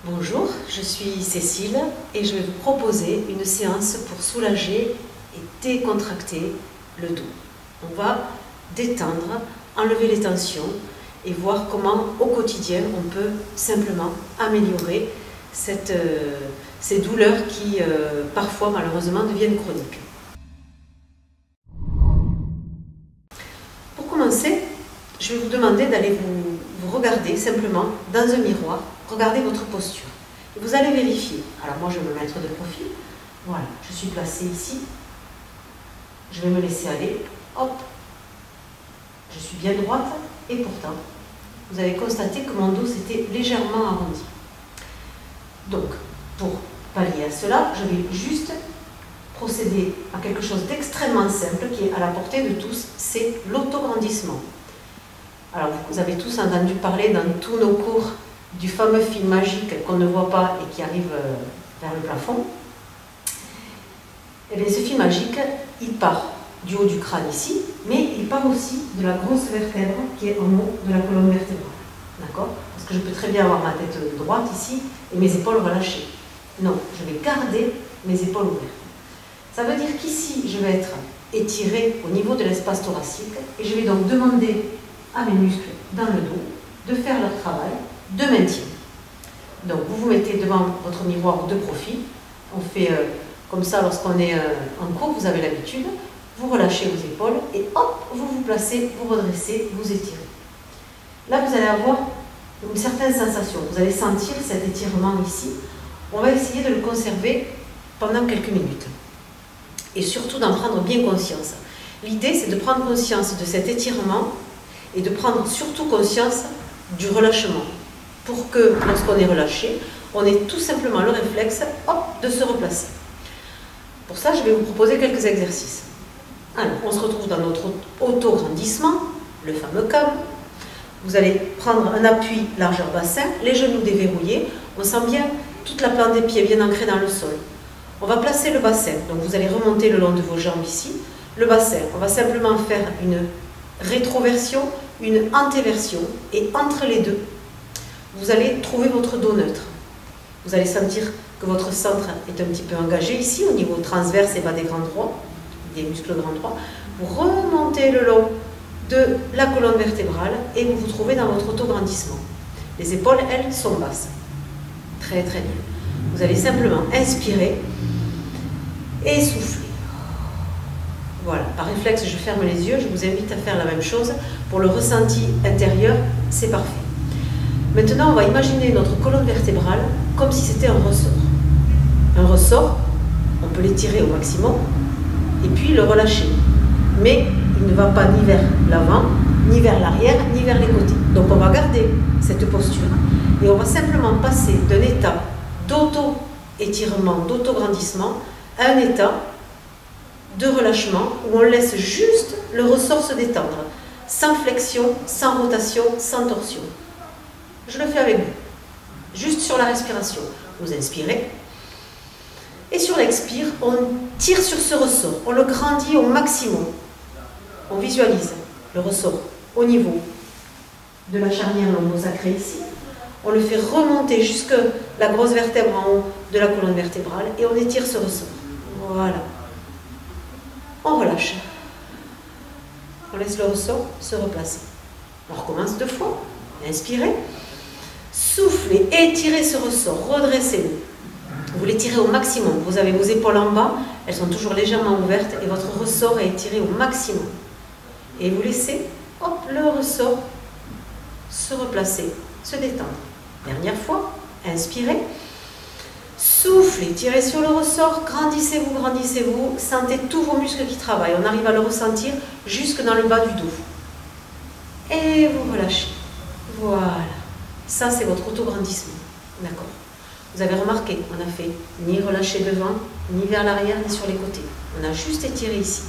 Bonjour, je suis Cécile et je vais vous proposer une séance pour soulager et décontracter le dos. On va détendre, enlever les tensions et voir comment au quotidien on peut simplement améliorer ces douleurs qui parfois malheureusement deviennent chroniques. Pour commencer, je vais vous demander d'aller vous regarder simplement dans un miroir, regardez votre posture. Et vous allez vérifier. Alors moi je vais me mettre de profil, voilà, je suis placée ici, je vais me laisser aller, hop, je suis bien droite et pourtant vous avez constaté que mon dos s'était légèrement arrondi. Donc pour pallier à cela, je vais juste procéder à quelque chose d'extrêmement simple qui est à la portée de tous, c'est l'autograndissement. Alors vous avez tous entendu parler dans tous nos cours du fameux fil magique qu'on ne voit pas et qui arrive vers le plafond. Et bien ce fil magique, il part du haut du crâne ici, mais il part aussi de la grosse vertèbre qui est en haut de la colonne vertébrale. D'accord? Parce que je peux très bien avoir ma tête droite ici et mes épaules relâchées. Non, je vais garder mes épaules ouvertes. Ça veut dire qu'ici, je vais être étirée au niveau de l'espace thoracique et je vais donc demander à mes muscles dans le dos de faire leur travail de maintien. Donc vous vous mettez devant votre miroir de profil, on fait comme ça lorsqu'on est en cours, vous avez l'habitude, vous relâchez vos épaules et hop, vous vous placez, vous redressez, vous étirez. Là vous allez avoir une certaine sensation, vous allez sentir cet étirement ici, on va essayer de le conserver pendant quelques minutes et surtout d'en prendre bien conscience. L'idée c'est de prendre conscience de cet étirement et de prendre surtout conscience du relâchement, pour que lorsqu'on est relâché, on ait tout simplement le réflexe hop, de se replacer. Pour ça, je vais vous proposer quelques exercices. Alors, on se retrouve dans notre autograndissement, le fameux cam. Vous allez prendre un appui largeur bassin, les genoux déverrouillés, on sent bien toute la plante des pieds bien ancrée dans le sol. On va placer le bassin, donc vous allez remonter le long de vos jambes ici. Le bassin, on va simplement faire une rétroversion, une antéversion, et entre les deux, vous allez trouver votre dos neutre. Vous allez sentir que votre centre est un petit peu engagé ici, au niveau transverse et bas des grands droits, des muscles grands droits. Vous remontez le long de la colonne vertébrale et vous vous trouvez dans votre autograndissement. Les épaules, elles, sont basses. Très très bien. Vous allez simplement inspirer et souffler. Voilà, par réflexe, je ferme les yeux, je vous invite à faire la même chose. Pour le ressenti intérieur, c'est parfait. Maintenant, on va imaginer notre colonne vertébrale comme si c'était un ressort. Un ressort, on peut l'étirer au maximum et puis le relâcher. Mais il ne va pas ni vers l'avant, ni vers l'arrière, ni vers les côtés. Donc on va garder cette posture et on va simplement passer d'un état d'auto-étirement, d'autograndissement à un état de relâchement où on laisse juste le ressort se détendre, sans flexion, sans rotation, sans torsion. Je le fais avec vous, juste sur la respiration. Vous inspirez et sur l'expire, on tire sur ce ressort, on le grandit au maximum. On visualise le ressort au niveau de la charnière lombo-sacrée ici. On le fait remonter jusque la grosse vertèbre en haut de la colonne vertébrale et on étire ce ressort. Voilà. On relâche. On laisse le ressort se replacer. On recommence 2 fois. Inspirez. Soufflez, étirez ce ressort, redressez-le. Vous l'étirez au maximum. Vous avez vos épaules en bas, elles sont toujours légèrement ouvertes et votre ressort est étiré au maximum. Et vous laissez, hop, le ressort se replacer, se détendre. Dernière fois, inspirez. Soufflez, tirez sur le ressort, grandissez-vous, sentez tous vos muscles qui travaillent. On arrive à le ressentir jusque dans le bas du dos. Et vous relâchez. Voilà. Ça, c'est votre autograndissement. D'accord? Vous avez remarqué, on n'a fait ni relâcher devant, ni vers l'arrière, ni sur les côtés. On a juste étiré ici.